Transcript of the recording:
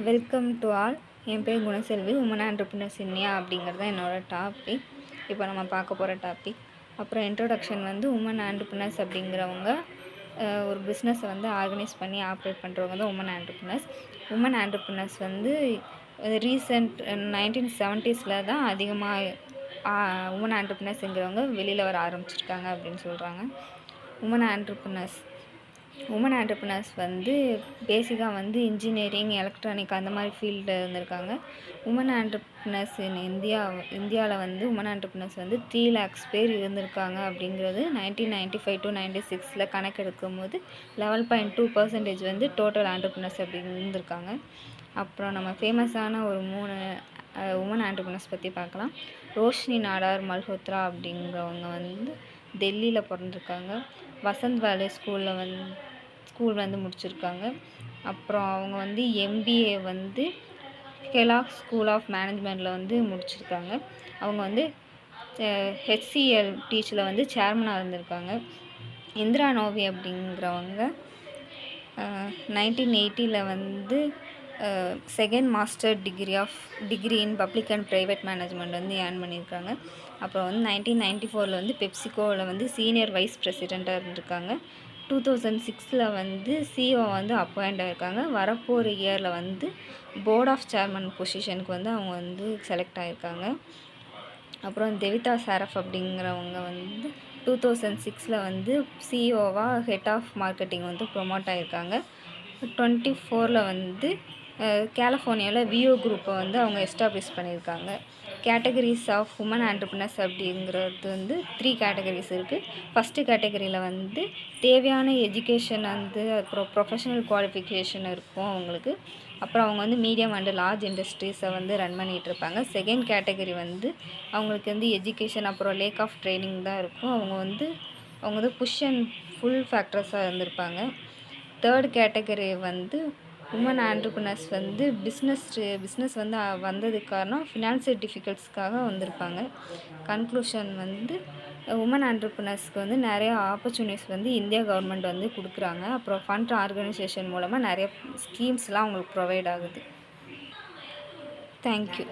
Welcome to all. என் பேர் குணசெல்வி. Woman entrepreneurs India அப்படிங்கிறது தான் என்னோடய டாபிக். இப்போ நம்ம பார்க்க போகிற டாபிக். அப்புறம் இன்ட்ரோடக்ஷன் வந்து உமன் ஆண்டர்ப்ரனர்ஸ் அப்படிங்கிறவங்க ஒரு பிஸ்னஸை வந்து ஆர்கனைஸ் பண்ணி ஆப்ரேட் பண்ணுறவங்க தான் உமன் ஆண்டர்ப்ரனர்ஸ். உமன் ஆண்டர்ப்ரனர்ஸ் வந்து ரீசெண்ட் 1970s தான் அதிகமாக உமன் ஆண்டர்ப்ரனர்ஸுங்கிறவங்க வெளியில் வர ஆரம்பிச்சிருக்காங்க அப்படின்னு சொல்கிறாங்க. உமன் ஆண்டர்ப்ரனர்ஸ் வந்து பேசிக்காக வந்து இன்ஜினியரிங், எலக்ட்ரானிக் அந்த மாதிரி ஃபீல்டில் இருந்திருக்காங்க. உமன் ஆண்டர்ப்ரனர்ஸ் இந்தியாவில் வந்து உமன் ஆண்டர்ப்ரனர்ஸ் வந்து 3 lakhs பேர் இருந்திருக்காங்க அப்படிங்கிறது 1995 to 96 கணக்கெடுக்கும் போது 11.2% வந்து டோட்டல் ஆண்டர்ப்ரனர்ஸ் அப்படி இருந்திருக்காங்க. அப்புறம் நம்ம ஃபேமஸான ஒரு 3 உமன் ஆண்டர்ப்ரனர்ஸ் பற்றி பார்க்கலாம். ரோஷினி நாடார் மல்ஹோத்ரா அப்படிங்கிறவங்க வந்து டெல்லியில் பிறந்திருக்காங்க. வசந்த் வேலி ஸ்கூல் வந்து முடிச்சிருக்காங்க. அப்புறம் அவங்க வந்து MBA வந்து கெலாக் ஸ்கூல் ஆஃப் மேனேஜ்மெண்ட்டில் வந்து முடிச்சிருக்காங்க. அவங்க வந்து HCL டீச்சில் வந்து சேர்மனாக இருந்திருக்காங்க. இந்திரா நோவி அப்படிங்கிறவங்க 1980 வந்து second master degree in public and private management வந்து ஏர்ன் பண்ணியிருக்காங்க. அப்புறம் வந்து 1994 வந்து பெப்சிகோவில் வந்து சீனியர் வைஸ் பிரசிடெண்ட்டாக இருந்திருக்காங்க. 2006 வந்து CEO வந்து அப்பாயிண்ட் ஆகியிருக்காங்க. வரப்போகிற இயரில் வந்து போர்ட் ஆஃப் சேர்மன் பொசிஷனுக்கு வந்து அவங்க வந்து செலக்ட் ஆகியிருக்காங்க. அப்புறம் தேவிதா சாரஃப் அப்படிங்கிறவங்க வந்து 2006 வந்து CEOவாக ஹெட் ஆஃப் மார்க்கெட்டிங் வந்து ப்ரொமோட் ஆகியிருக்காங்க. 2024 வந்து கலிஃபோர்னியாவில் வியோ குரூப்பை வந்து அவங்க எஸ்டாப்ளிஷ் பண்ணியிருக்காங்க. கேட்டகரிஸ் ஆஃப் உமன் ஆண்டர்ப்ரனர்ஸ் அப்படிங்கிறது வந்து 3 கேட்டகரிஸ் இருக்குது. ஃபஸ்ட்டு கேட்டகரியில் வந்து தேவையான எஜுகேஷன் வந்து அப்புறம் ப்ரொஃபஷனல் குவாலிஃபிகேஷன் இருக்கும் அவங்களுக்கு. அப்புறம் அவங்க வந்து மீடியம் அண்டு லார்ஜ் இண்டஸ்ட்ரீஸை வந்து ரன் பண்ணிகிட்ருப்பாங்க. செகண்ட் கேட்டகரி வந்து அவங்களுக்கு வந்து எஜுகேஷன் அப்புறம் லேக் ஆஃப் ட்ரைனிங் தான் இருக்கும். அவங்க வந்து புஷ் அண்ட் ஃபுல் ஃபேக்டர்ஸாக இருந்திருப்பாங்க. தேர்ட் கேட்டகரி வந்து உமன் ஆண்டர்ப்ரனர்ஸ் வந்து பிஸ்னஸ் வந்து வந்ததுக்கு காரணம் ஃபினான்சியல் டிஃபிகல்ட்ஸ்க்காக வந்திருப்பாங்க. கன்க்ளூஷன் வந்து உமன் ஆண்டர்ப்ரனர்ஸ்க்கு வந்து நிறைய ஆப்பர்ச்சுனிட்டிஸ் வந்து இந்தியா கவர்மெண்ட் வந்து கொடுக்குறாங்க. அப்புறம் ஃபண்ட் ஆர்கனைசேஷன் மூலமாக நிறைய ஸ்கீம்ஸ்லாம் அவங்களுக்கு ப்ரொவைட் ஆகுது. தேங்க்யூ.